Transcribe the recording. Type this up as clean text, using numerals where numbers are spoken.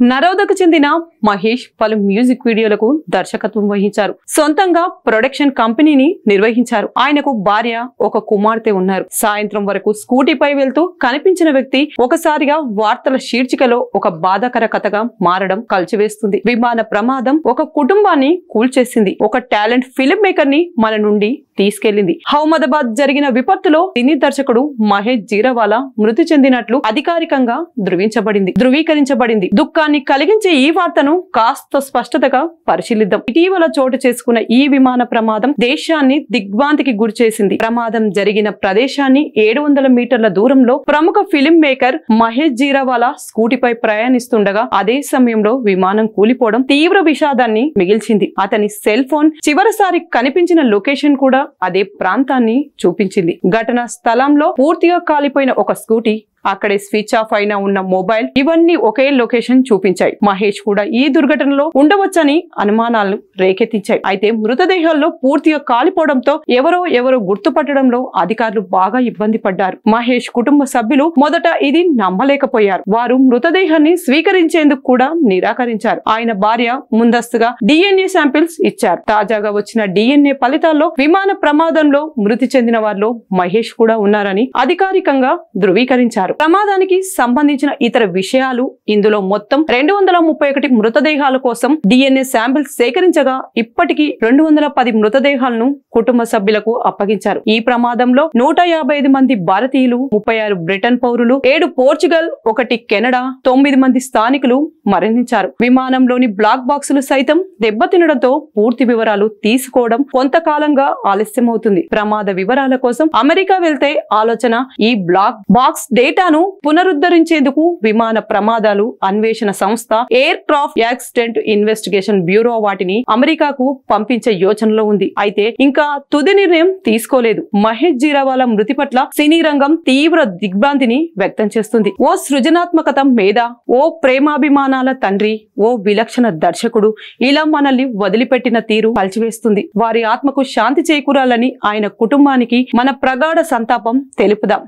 నరోదకు చెందిన మహేష్ పలు మ్యూజిక్ వీడియోలకు దర్శకత్వం వహించారు. సొంతంగా ప్రొడక్షన్ కంపెనీని నిర్వహించారు. ఆయనకు భార్య, ఒక కుమార్తె ఉన్నారు. సాయంత్రం వరకు స్కూటీపై వెళ్తూ కనిపించిన వ్యక్తి ఒకసారిగా వార్తల శీర్షికలో ఒక బాధాకర కథగా మారడం కలిచివేస్తుంది. విమాన ప్రమాదం ఒక కుటుంబాన్ని కూల్చేసింది. ఒక టాలెంట్ ఫిల్మ్ మేకర్ ని మన నుండి తీసుకెళ్లింది. అహ్మదాబాద్ జరిగిన విపత్తులో సినీ దర్శకుడు మహేష్ జీరావాలా మృతి చెందినట్లు అధికారికంగా ధృవీకరించబడింది. దుఃఖాన్ని కలిగించే ఈ వార్తను కాస్త స్పష్టతగా పరిశీలిద్దాం. ఇటీవల చోటు చేసుకున్న ఈ విమాన ప్రమాదం దేశాన్ని దిగ్భ్రాంతికి గురిచేసింది. ప్రమాదం జరిగిన ప్రదేశాన్ని 700 మీటర్ల దూరంలో ప్రముఖ ఫిల్మ్ మేకర్ మహేష్ జీరావాలా స్కూటీపై ప్రయాణిస్తుండగా అదే సమయంలో విమానం కూలిపోవడం తీవ్ర విషాదాన్ని మిగిల్చింది. అతని సెల్ ఫోన్ చివరిసారి కనిపించిన లొకేషన్ కూడా అదే ప్రాంతాన్ని చూపించింది. ఘటనా స్థలంలో పూర్తిగా కాలిపోయిన ఒక స్కూటీ, అక్కడే స్విచ్ ఆఫ్ అయినా ఉన్న మొబైల్, ఇవన్నీ ఒకే లొకేషన్ చూపించాయి. మహేష్ కూడా ఈ దుర్ఘటనలో ఉండవచ్చని అనుమానాలను రేకెత్తించాయి. అయితే మృతదేహాల్లో పూర్తిగా కాలిపోవడంతో ఎవరో గుర్తుపట్టడంలో అధికారులు బాగా ఇబ్బంది పడ్డారు. మహేష్ కుటుంబ సభ్యులు మొదట ఇది నమ్మలేకపోయారు. వారు మృతదేహాన్ని స్వీకరించేందుకు కూడా నిరాకరించారు. ఆయన భార్య ముందస్తుగా DNA శాంపిల్స్ ఇచ్చారు. తాజాగా వచ్చిన DNA ఫలితాల్లో విమాన ప్రమాదంలో మృతి చెందిన వారిలో మహేష్ కూడా ఉన్నారని అధికారికంగా ధృవీకరించారు. ప్రమాదానికి సంబంధించిన ఇతర విషయాలు ఇందులో మొత్తం 231 మృతదేహాల కోసం DNA శాంపిల్స్ సేకరించగా ఇప్పటికీ 210 మృతదేహాలను కుటుంబ సభ్యులకు అప్పగించారు. ఈ ప్రమాదంలో 155 మంది భారతీయులు, 36 బ్రిటన్ పౌరులు, 7 పోర్చుగల్, 1 కెనడా, 9 మంది స్థానికులు మరణించారు. విమానంలోని బ్లాక్ బాక్సులు సైతం దెబ్బతినడంతో పూర్తి వివరాలు తీసుకోవడం కొంతకాలంగా ఆలస్యమవుతుంది. ప్రమాద వివరాల కోసం అమెరికా వెళ్తే ఆలోచన ఈ బ్లాక్ బాక్స్ డేటాను పునరుద్ధరించేందుకు విమాన ప్రమాదాలు అన్వేషణ సంస్థ air craft accident investigation bureau వాటిని అమెరికాకు పంపించే యోచనలో ఉంది. అయితే ఇంకా తుది నిర్ణయం తీసుకోలేదు. మహేష్ జీరావాలా మృతి పట్ల సినీ రంగం తీవ్ర దిగ్భ్రాంతిని వ్యక్తం చేస్తుంది. ఓ సృజనాత్మకత మేధ, ఓ ప్రేమాభిమానాల తండ్రి, ఓ విలక్షణ దర్శకుడు ఇలా మనల్ని వదిలిపెట్టిన తీరు కలిచివేస్తుంది. వారి ఆత్మకు శాంతి చేకూరాలని ఆయన కుటుంబానికి మన ప్రగాఢ సంతాపం తెలుపుదాం.